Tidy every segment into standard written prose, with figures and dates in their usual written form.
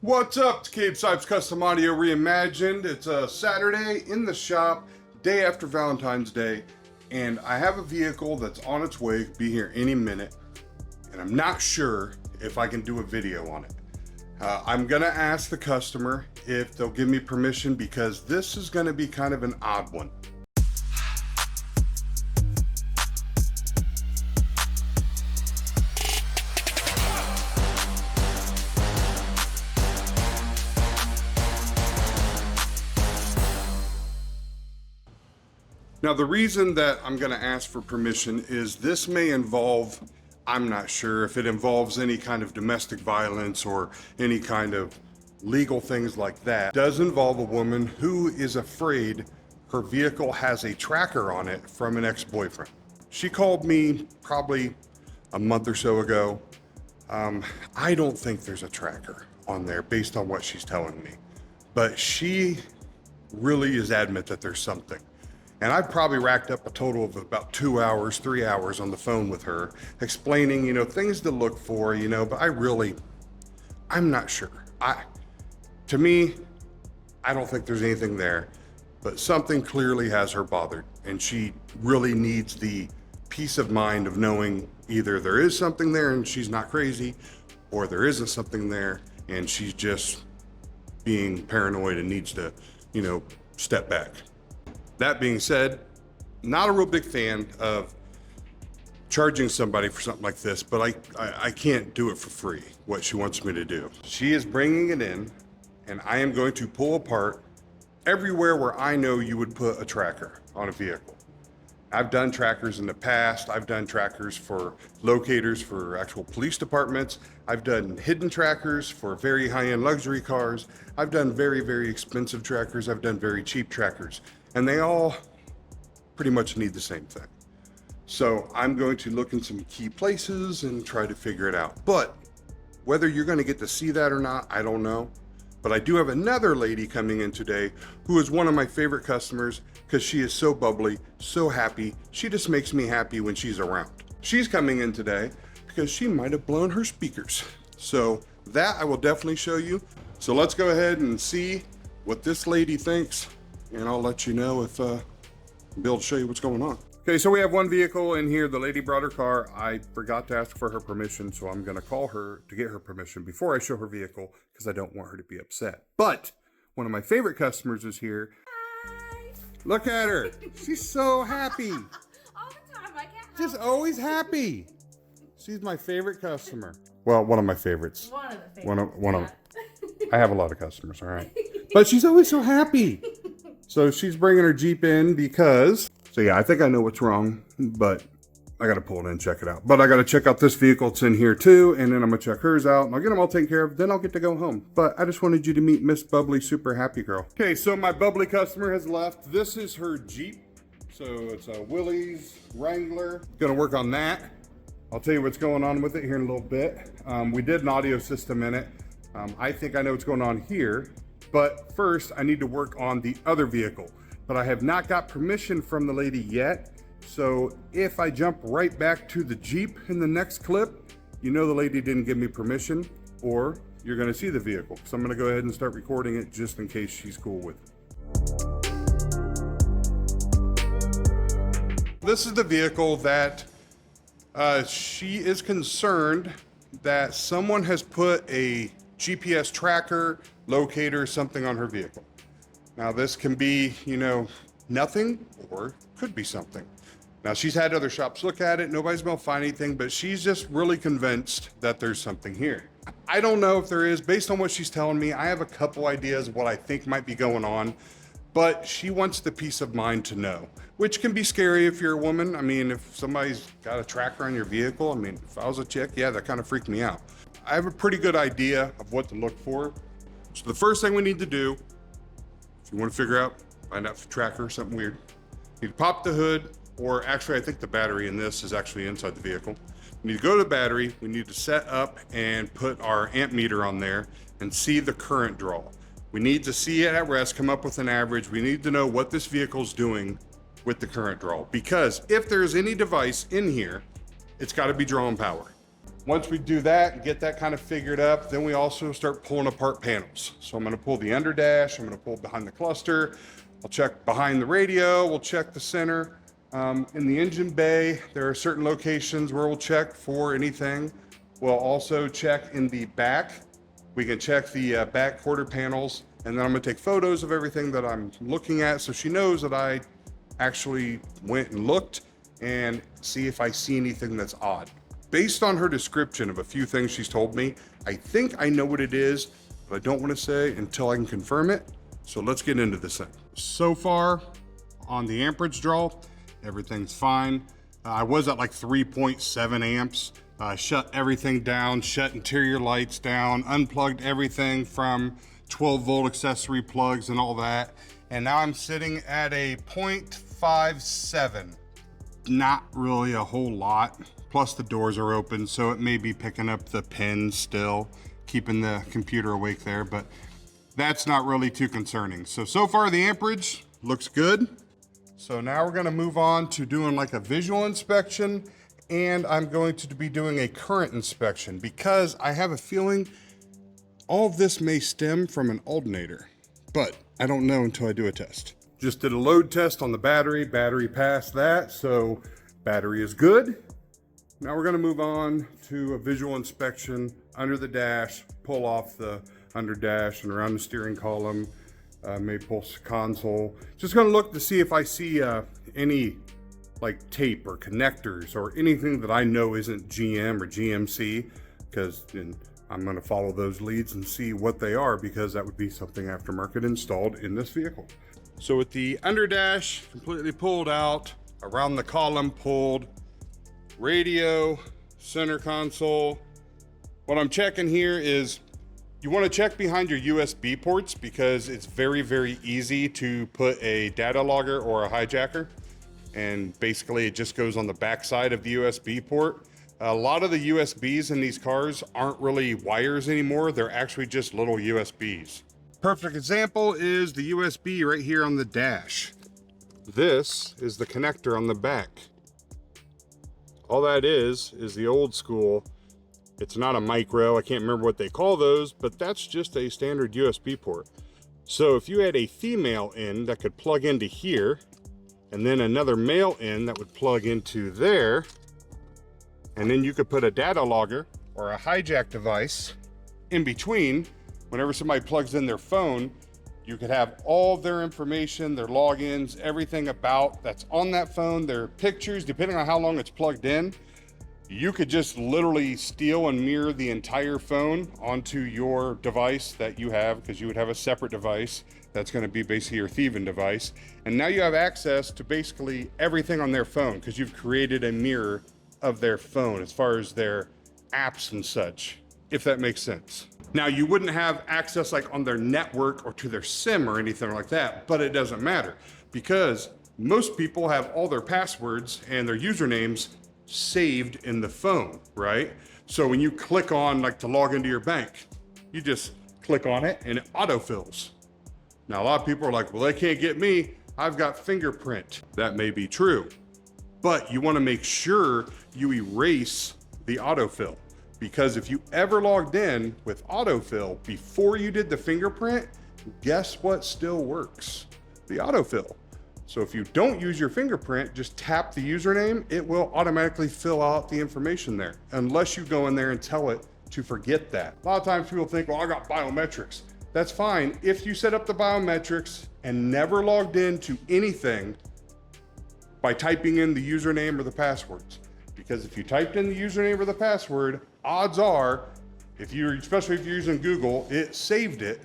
What's up? It's Cape Sipes Custom Audio Reimagined. It's a Saturday in the shop, day after Valentine's Day, and I have a vehicle that's on its way to be here any minute, and I'm not sure if I can do a video on it. I'm gonna ask the customer if they'll give me permission because this is gonna be kind of an odd one. Now, the reason that I'm going to ask for permission is this may involve, I'm not sure if it involves any kind of domestic violence or any kind of legal things like that. It does involve a woman who is afraid her vehicle has a tracker on it from an ex-boyfriend. She called me probably a month or so ago. I don't think there's a tracker on there based on what she's telling me, but she really is adamant that there's something. And I've probably racked up a total of about 2 hours, 3 hours on the phone with her, explaining, things to look for, but I'm not sure. To me, I don't think there's anything there, but something clearly has her bothered. And she really needs the peace of mind of knowing either there is something there and she's not crazy, or there isn't something there and she's just being paranoid and needs to, step back. That being said, not a real big fan of charging somebody for something like this, but I can't do it for free, what she wants me to do. She is bringing it in, and I am going to pull apart everywhere where I know you would put a tracker on a vehicle. I've done trackers in the past. I've done trackers for locators for actual police departments. I've done hidden trackers for very high-end luxury cars. I've done very, very expensive trackers. I've done very cheap trackers. And they all pretty much need the same thing. So I'm going to look in some key places and try to figure it out. But whether you're going to get to see that or not, I don't know. But I do have another lady coming in today who is one of my favorite customers because she is so bubbly, so happy. She just makes me happy when she's around. She's coming in today because she might have blown her speakers. So that I will definitely show you. So let's go ahead and see what this lady thinks, and I'll let you know if I'll be able to show you what's going on. Okay, so we have one vehicle in here. The lady brought her car. I forgot to ask for her permission, so I'm gonna call her to get her permission before I show her vehicle because I don't want her to be upset. But one of my favorite customers is here. Hi. Look at her. She's so happy. All the time, I can't Just help always happy. She's my favorite customer. Well, one of my favorites. it. One of the favorites. One of I have a lot of customers, all right. But she's always so happy. So she's bringing her Jeep in because, so yeah, I think I know what's wrong, but I got to pull it in and check it out. But I got to check out this vehicle. It's in here too. And then I'm going to check hers out and I'll get them all taken care of. Then I'll get to go home. But I just wanted you to meet Miss Bubbly, super happy girl. Okay, so my bubbly customer has left. This is her Jeep. So it's a Willys Wrangler. Going to work on that. I'll tell you what's going on with it here in a little bit. We did an audio system in it. I think I know what's going on here. But first, I need to work on the other vehicle. But I have not got permission from the lady yet. So if I jump right back to the Jeep in the next clip, the lady didn't give me permission, or you're gonna see the vehicle. So I'm gonna go ahead and start recording it just in case she's cool with it. This is the vehicle that she is concerned that someone has put a GPS tracker, locator, something on her vehicle. Now this can be, nothing, or could be something. Now she's had other shops look at it. Nobody's gonna find anything, but she's just really convinced that there's something here. I don't know if there is. Based on what she's telling me, I have a couple ideas of what I think might be going on, but she wants the peace of mind to know, which can be scary if you're a woman. I mean, if somebody's got a tracker on your vehicle, if I was a chick, yeah, that kind of freaked me out. I have a pretty good idea of what to look for. So the first thing we need to do, if you want to find out if the tracker or something weird, you need to pop the hood, or actually I think the battery in this is actually inside the vehicle. We need to go to the battery, we need to set up and put our amp meter on there and see the current draw. We need to see it at rest, come up with an average. We need to know what this vehicle's doing with the current draw, because if there's any device in here, it's got to be drawing power. Once we do that and get that kind of figured up, then we also start pulling apart panels. So I'm gonna pull the under dash, I'm gonna pull behind the cluster, I'll check behind the radio, we'll check the center. In the engine bay, there are certain locations where we'll check for anything. We'll also check in the back. We can check the back quarter panels, and then I'm gonna take photos of everything that I'm looking at so she knows that I actually went and looked and see if I see anything that's odd. Based on her description of a few things she's told me, I think I know what it is, but I don't want to say until I can confirm it. So let's get into this thing. So far on the amperage draw, everything's fine. I was at like 3.7 amps. Shut everything down, shut interior lights down, unplugged everything from 12 volt accessory plugs and all that. And now I'm sitting at a 0.57. Not really a whole lot. Plus the doors are open, so it may be picking up the pins still, keeping the computer awake there, but that's not really too concerning. So far the amperage looks good. So now we're gonna move on to doing like a visual inspection, and I'm going to be doing a current inspection because I have a feeling all of this may stem from an alternator, but I don't know until I do a test. Just did a load test on the battery. Battery passed that, so battery is good. Now we're gonna move on to a visual inspection under the dash, pull off the under dash and around the steering column, maybe pull the console. Just gonna look to see if I see any like tape or connectors or anything that I know isn't GM or GMC, because I'm gonna follow those leads and see what they are, because that would be something aftermarket installed in this vehicle. So with the under dash completely pulled out, around the column pulled, radio, center console. What I'm checking here is you want to check behind your USB ports, because it's very, very easy to put a data logger or a hijacker. And basically it just goes on the back side of the USB port. A lot of the USBs in these cars aren't really wires anymore. They're actually just little USBs. Perfect example is the USB right here on the dash. This is the connector on the back. All that is the old school. It's not a micro, I can't remember what they call those, but that's just a standard USB port. So if you had a female in that could plug into here, and then another male in that would plug into there, and then you could put a data logger or a hijack device in between. Whenever somebody plugs in their phone, you could have all their information, their logins, everything about that's on that phone, their pictures, depending on how long it's plugged in. You could just literally steal and mirror the entire phone onto your device that you have, because you would have a separate device that's going to be basically your thieving device. And now you have access to basically everything on their phone, because you've created a mirror of their phone as far as their apps and such, if that makes sense. Now, you wouldn't have access like on their network or to their SIM or anything like that, but it doesn't matter, because most people have all their passwords and their usernames saved in the phone, right? So when you click on like to log into your bank, you just click on it and it autofills. Now, a lot of people are like, well, they can't get me. I've got fingerprint. That may be true, but you want to make sure you erase the autofill. Because if you ever logged in with autofill before you did the fingerprint, guess what still works? The autofill. So if you don't use your fingerprint, just tap the username, it will automatically fill out the information there, unless you go in there and tell it to forget that. A lot of times people think, well, I got biometrics. That's fine if you set up the biometrics and never logged into anything by typing in the username or the passwords. Because if you typed in the username or the password, odds are, especially if you're using Google, it saved it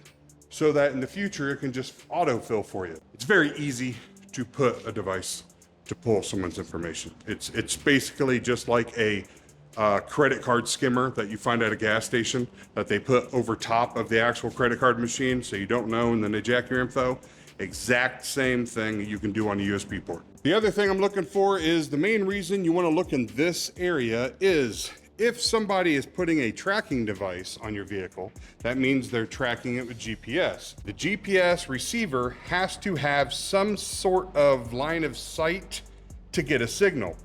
so that in the future it can just autofill for you. It's very easy to put a device to pull someone's information. It's basically just like a credit card skimmer that you find at a gas station that they put over top of the actual credit card machine so you don't know, and then they jack your info. Exact same thing you can do on a USB port. The other thing I'm looking for is the main reason you want to look in this area is if somebody is putting a tracking device on your vehicle, that means they're tracking it with GPS. The GPS receiver has to have some sort of line of sight to get a signal.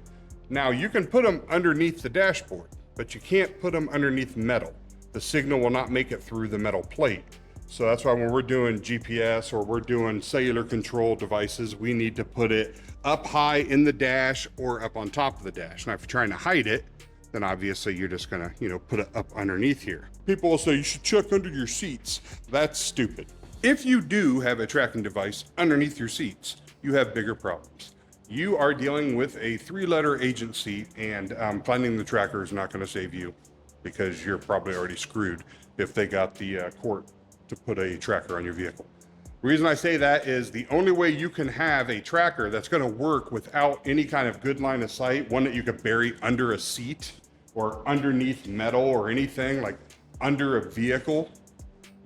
Now, you can put them underneath the dashboard. but you can't put them underneath metal. The signal will not make it through the metal plate. So that's why when we're doing GPS or we're doing cellular control devices, we need to put it up high in the dash or up on top of the dash. Now, if you're trying to hide it, then obviously you're just gonna, put it up underneath here. People will say you should check under your seats. That's stupid. If you do have a tracking device underneath your seats, you have bigger problems. You are dealing with a 3-letter agency, and finding the tracker is not gonna save you because you're probably already screwed if they got the court to put a tracker on your vehicle. The reason I say that is the only way you can have a tracker that's gonna work without any kind of good line of sight, one that you could bury under a seat or underneath metal or anything like under a vehicle,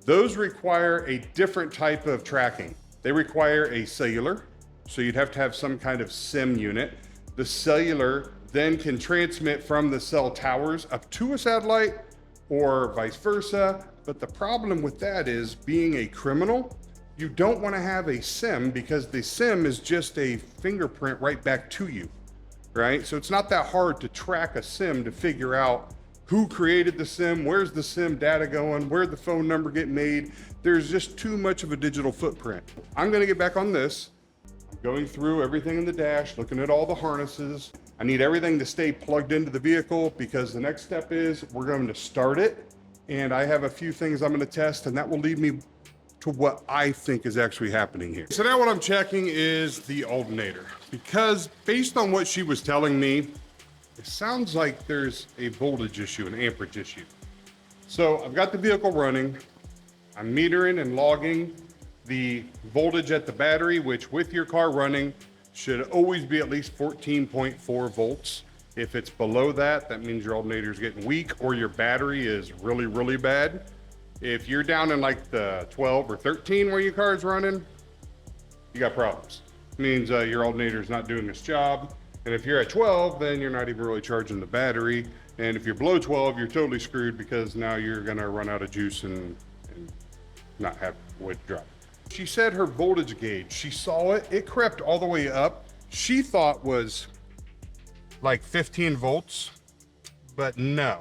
those require a different type of tracking. They require a cellular, so you'd have to have some kind of SIM unit. The cellular then can transmit from the cell towers up to a satellite or vice versa. But the problem with that is, being a criminal, you don't want to have a SIM because the SIM is just a fingerprint right back to you, right? So it's not that hard to track a SIM to figure out who created the SIM, where's the SIM data going, where'd the phone number get made. There's just too much of a digital footprint. I'm gonna get back on this. I'm going through everything in the dash, looking at all the harnesses. I need everything to stay plugged into the vehicle because the next step is we're going to start it. And I have a few things I'm gonna test, and that will lead me to what I think is actually happening here. So now what I'm checking is the alternator, because based on what she was telling me, it sounds like there's a voltage issue, an amperage issue. So I've got the vehicle running. I'm metering and logging the voltage at the battery, which with your car running should always be at least 14.4 volts. If it's below that, that means your alternator is getting weak or your battery is really, really bad. If you're down in like the 12 or 13 where your car is running, you got problems. It means your alternator is not doing its job. And if you're at 12, then you're not even really charging the battery. And if you're below 12, you're totally screwed because now you're gonna run out of juice and not have wood drive. She said her voltage gauge, she saw it, it crept all the way up. She thought was like 15 volts, but no,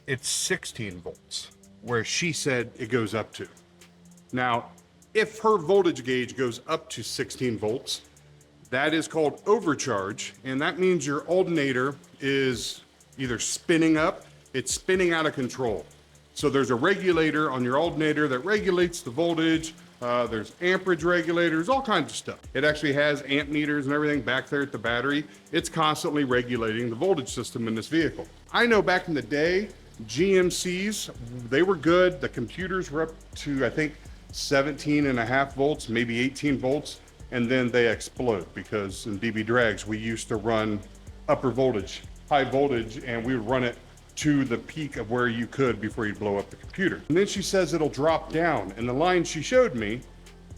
it's 16 volts, where she said it goes up to. Now, if her voltage gauge goes up to 16 volts, that is called overcharge, and that means your alternator is either spinning up, it's spinning out of control. So there's a regulator on your alternator that regulates the voltage. There's amperage regulators, all kinds of stuff. It actually has amp meters and everything back there at the battery. It's constantly regulating the voltage system in this vehicle. I know back in the day, GMCs, they were good. The computers were up to, I think, 17.5 volts, maybe 18 volts. And then they explode because in DB drags, we used to run upper voltage, high voltage, and we would run it to the peak of where you could before you blow up the computer. And then she says it'll drop down, and the line she showed me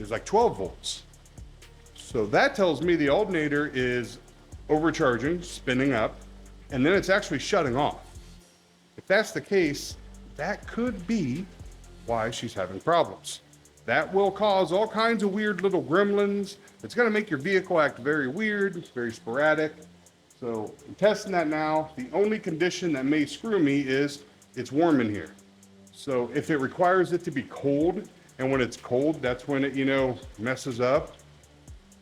is like 12 volts. So that tells me the alternator is overcharging, spinning up, and then it's actually shutting off. If that's the case, that could be why she's having problems. That will cause all kinds of weird little gremlins. It's gonna make your vehicle act very weird, very sporadic. So I'm testing that now. The only condition that may screw me is it's warm in here. So if it requires it to be cold, and when it's cold, that's when it, messes up,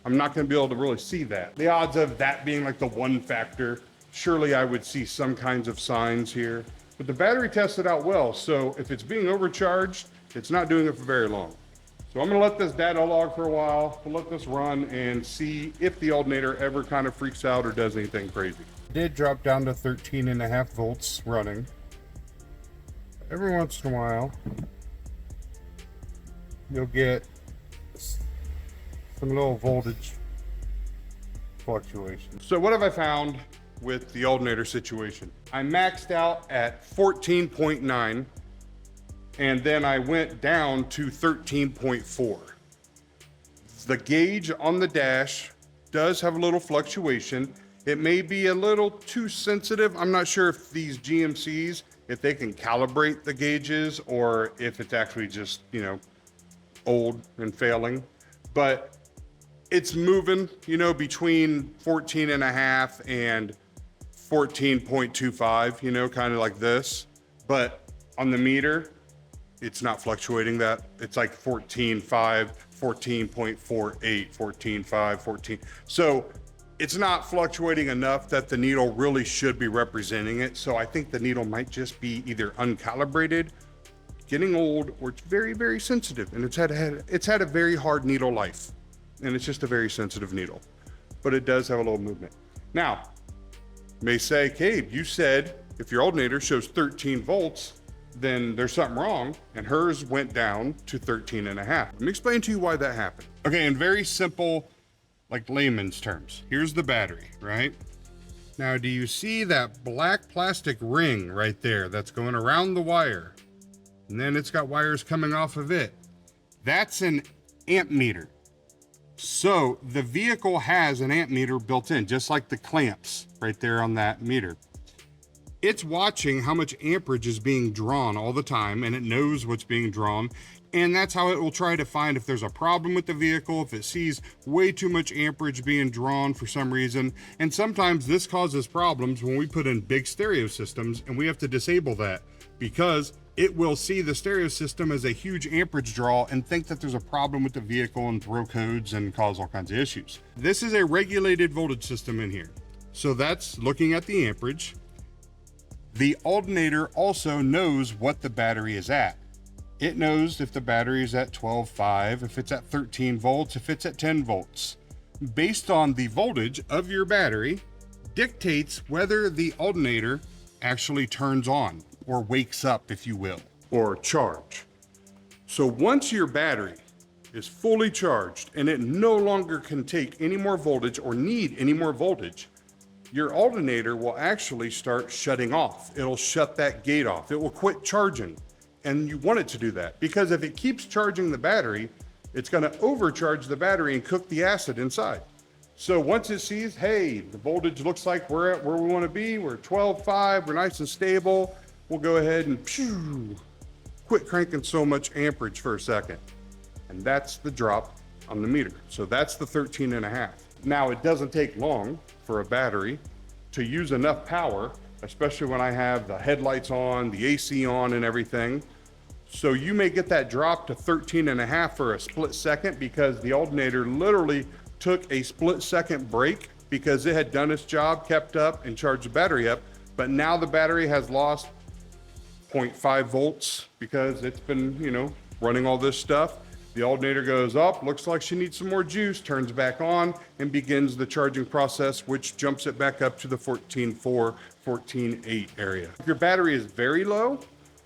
I'm not gonna be able to really see that. The odds of that being like the one factor, surely I would see some kinds of signs here. But the battery tested out well, so if it's being overcharged, it's not doing it for very long. So I'm gonna let this data log for a while, we'll let this run and see if the alternator ever kind of freaks out or does anything crazy. It did drop down to 13.5 volts running. Every once in a while, you'll get some little voltage fluctuations. So what have I found with the alternator situation? I maxed out at 14.9. and then I went down to 13.4. The gauge on the dash does have a little fluctuation. It may be a little too sensitive. I'm not sure if these GMCs, if they can calibrate the gauges or if it's actually just, old and failing. But it's moving, between 14.5 and 14.25, you know, kind of like this. But on the meter, it's not fluctuating that. It's like 14.5, 14.48, 14.5, 14. So it's not fluctuating enough that the needle really should be representing it. So I think the needle might just be either uncalibrated, getting old, or it's very, very sensitive. And it's had a very hard needle life. And it's just a very sensitive needle. But it does have a little movement. Now, you may say, Cabe, you said if your alternator shows 13 volts, then there's something wrong, and hers went down to 13 and a half. Let me explain to you why that happened. Okay, in very simple, like layman's terms, here's the battery, right? Now, do you see that black plastic ring right there that's going around the wire? And then it's got wires coming off of it. That's an amp meter. So the vehicle has an amp meter built in, just like the clamps right there on that meter. It's watching how much amperage is being drawn all the time, and it knows what's being drawn. And that's how it will try to find if there's a problem with the vehicle, if it sees way too much amperage being drawn for some reason. And sometimes this causes problems when we put in big stereo systems and we have to disable that, because it will see the stereo system as a huge amperage draw and think that there's a problem with the vehicle and throw codes and cause all kinds of issues. This is a regulated voltage system in here. So that's looking at the amperage. The alternator also knows what the battery is at. It knows if the battery is at 12.5, if it's at 13 volts, if it's at 10 volts. Based on the voltage of your battery, dictates whether the alternator actually turns on, or wakes up, if you will, or charge. So once your battery is fully charged and it no longer can take any more voltage or need any more voltage, your alternator will actually start shutting off. It'll shut that gate off. It will quit charging. And you want it to do that, because if it keeps charging the battery, it's gonna overcharge the battery and cook the acid inside. So once it sees, hey, the voltage looks like we're at where we wanna be, we're 12.5, we're nice and stable, we'll go ahead and quit cranking so much amperage for a second. And that's the drop on the meter. So that's the 13 and a half. Now, it doesn't take long for a battery to use enough power, especially when I have the headlights on, the AC on and everything. So you may get that drop to 13 and a half for a split second, because the alternator literally took a split second break because it had done its job, kept up and charged the battery up. But now the battery has lost 0.5 volts because it's been, you know, running all this stuff. The alternator goes up, looks like she needs some more juice, turns back on, and begins the charging process, which jumps it back up to the 14.4, 14.8 area. If your battery is very low,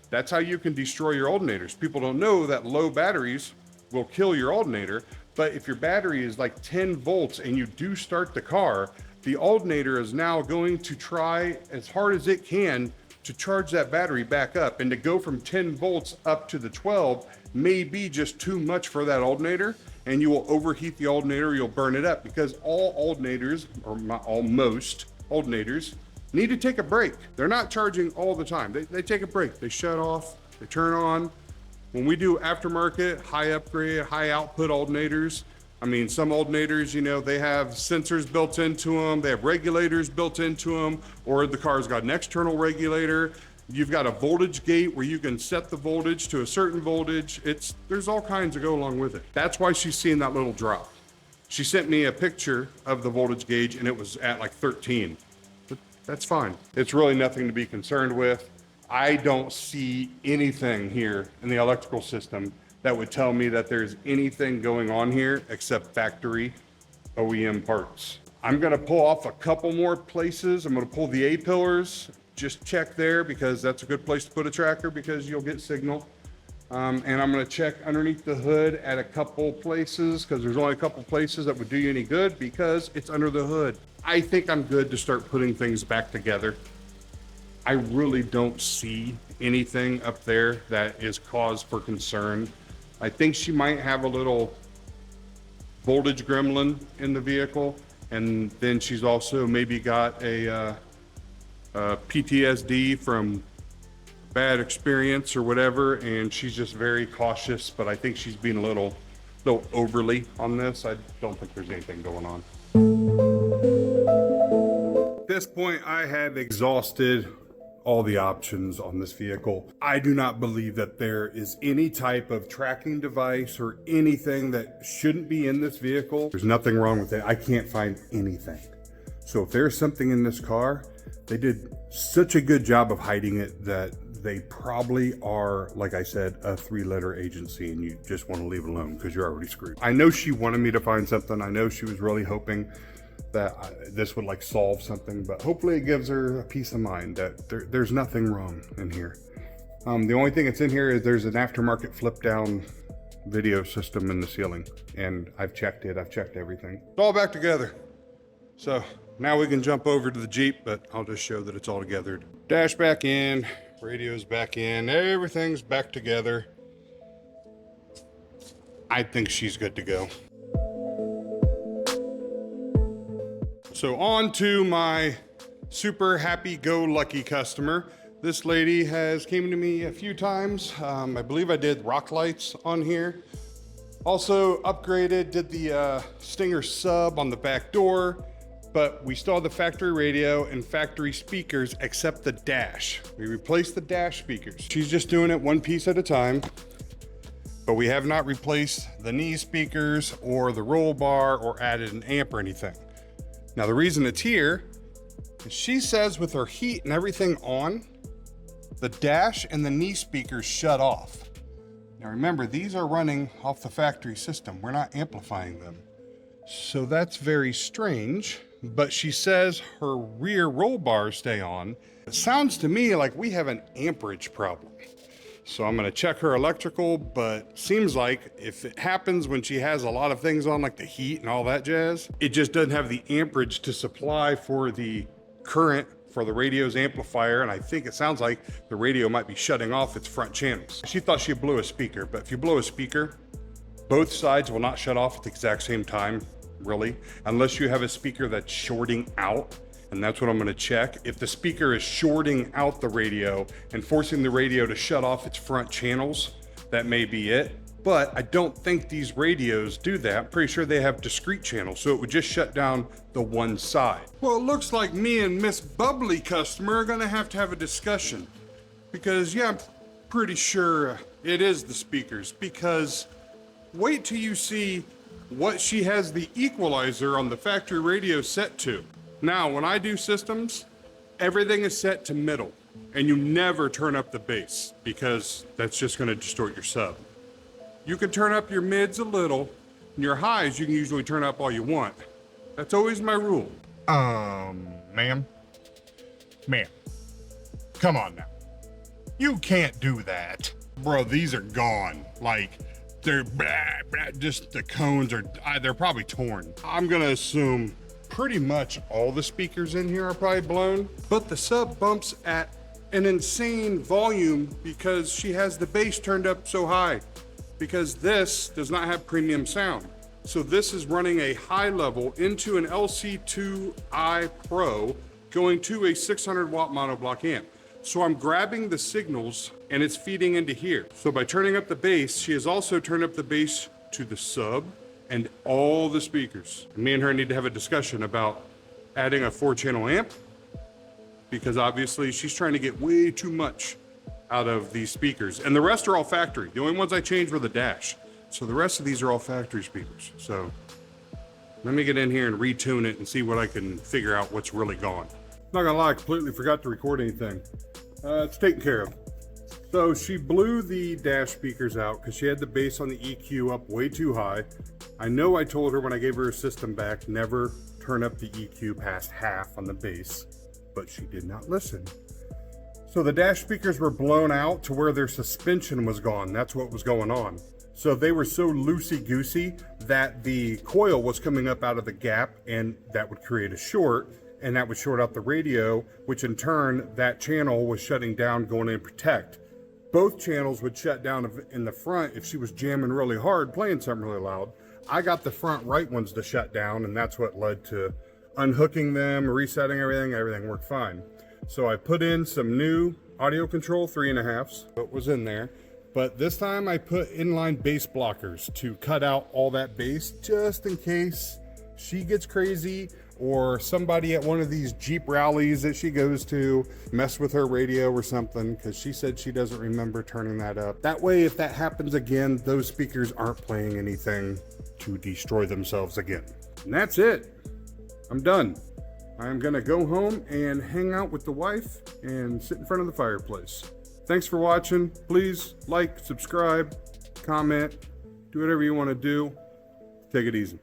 that's how you can destroy your alternators. People don't know that low batteries will kill your alternator, but if your battery is like 10 volts and you do start the car, the alternator is now going to try as hard as it can to charge that battery back up, and to go from 10 volts up to the 12 may be just too much for that alternator, and you will overheat the alternator, you'll burn it up, because all alternators, or most alternators, need to take a break. They're not charging all the time. They take a break, they shut off, they turn on. When we do aftermarket, high upgrade, high output alternators, I mean, some alternators, you know, they have sensors built into them, they have regulators built into them, or the car's got an external regulator. You've got a voltage gate where you can set the voltage to a certain voltage. There's all kinds that go along with it. That's why she's seeing that little drop. She sent me a picture of the voltage gauge and it was at like 13. But that's fine. It's really nothing to be concerned with. I don't see anything here in the electrical system that would tell me that there's anything going on here except factory OEM parts. I'm gonna pull off a couple more places. I'm gonna pull the A pillars, just check there, because that's a good place to put a tracker because you'll get signal. And I'm gonna check underneath the hood at a couple places, because there's only a couple places that would do you any good because it's under the hood. I think I'm good to start putting things back together. I really don't see anything up there that is cause for concern. I think she might have a little voltage gremlin in the vehicle, and then she's also maybe got a PTSD from bad experience or whatever, and she's just very cautious. But I think she's being a little overly on this. I don't think there's anything going on. This point, I have exhausted all the options on this vehicle. I do not believe that there is any type of tracking device or anything that shouldn't be in this vehicle. There's nothing wrong with it. I can't find anything. So if there's something in this car, they did such a good job of hiding it that they probably are, like I said, a 3-letter agency, and you just want to leave it alone because you're already screwed. I know she wanted me to find something. I know she was really hoping that this would like solve something, but hopefully it gives her a peace of mind that there's nothing wrong in here. The only thing that's in here is there's an aftermarket flip down video system in the ceiling, and I've checked it. I've checked everything. It's all back together. So now we can jump over to the Jeep, but I'll just show that it's all together. Dash back in, radio's back in, everything's back together. I think she's good to go. So on to my super happy-go-lucky customer. This lady has came to me a few times. I believe I did rock lights on here. Also upgraded, did the Stinger sub on the back door, but we still have the factory radio and factory speakers except the dash. We replaced the dash speakers. She's just doing it one piece at a time, but we have not replaced the knee speakers or the roll bar or added an amp or anything. Now the reason it's here is she says with her heat and everything on, the dash and the knee speakers shut off. Now remember, these are running off the factory system. We're not amplifying them. So that's very strange, but she says her rear roll bars stay on. It sounds to me like we have an amperage problem. So I'm gonna check her electrical, but seems like if it happens when she has a lot of things on, like the heat and all that jazz, it just doesn't have the amperage to supply for the current for the radio's amplifier. And I think it sounds like the radio might be shutting off its front channels. She thought she blew a speaker, but if you blow a speaker, both sides will not shut off at the exact same time, really, unless you have a speaker that's shorting out. And that's what I'm gonna check. If the speaker is shorting out the radio and forcing the radio to shut off its front channels, that may be it. But I don't think these radios do that. I'm pretty sure they have discrete channels, so it would just shut down the one side. Well, it looks like me and Miss Bubbly customer are gonna have to have a discussion. Because yeah, I'm pretty sure it is the speakers. Because wait till you see what she has the equalizer on the factory radio set to. Now, when I do systems, everything is set to middle, and you never turn up the bass because that's just gonna distort your sub. You can turn up your mids a little, and your highs you can usually turn up all you want. That's always my rule. Ma'am, come on now. You can't do that. Bro, these are gone. Like, they're just the cones are, they're probably torn. I'm gonna assume pretty much all the speakers in here are probably blown, but the sub bumps at an insane volume because she has the bass turned up so high, because this does not have premium sound. So this is running a high level into an LC2i Pro going to a 600 watt monoblock amp. So I'm grabbing the signals and it's feeding into here. So by turning up the bass, she has also turned up the bass to the sub and all the speakers. Me and her need to have a discussion about adding a 4-channel amp, because obviously she's trying to get way too much out of these speakers. And the rest are all factory. The only ones I changed were the dash. So the rest of these are all factory speakers. So let me get in here and retune it and see what I can figure out what's really gone. Not gonna lie, I completely forgot to record anything. It's taken care of. So she blew the dash speakers out because she had the bass on the EQ up way too high. I know I told her when I gave her her system back, never turn up the EQ past half on the bass, but she did not listen. So the dash speakers were blown out to where their suspension was gone. That's what was going on. So they were so loosey-goosey that the coil was coming up out of the gap, and that would create a short, and that would short out the radio, which in turn, that channel was shutting down, going in protect. Both channels would shut down in the front if she was jamming really hard, playing something really loud. I got the front right ones to shut down, and that's what led to unhooking them, resetting everything. Everything worked fine. So I put in some new audio control 3.5s, what was in there. But this time I put inline bass blockers to cut out all that bass, just in case she gets crazy or somebody at one of these Jeep rallies that she goes to mess with her radio or something, because she said she doesn't remember turning that up. That way, if that happens again, those speakers aren't playing anything to destroy themselves again. And that's it. I'm done. I'm gonna go home and hang out with the wife and sit in front of the fireplace. Thanks for watching. Please like, subscribe, comment, do whatever you want to do. Take it easy.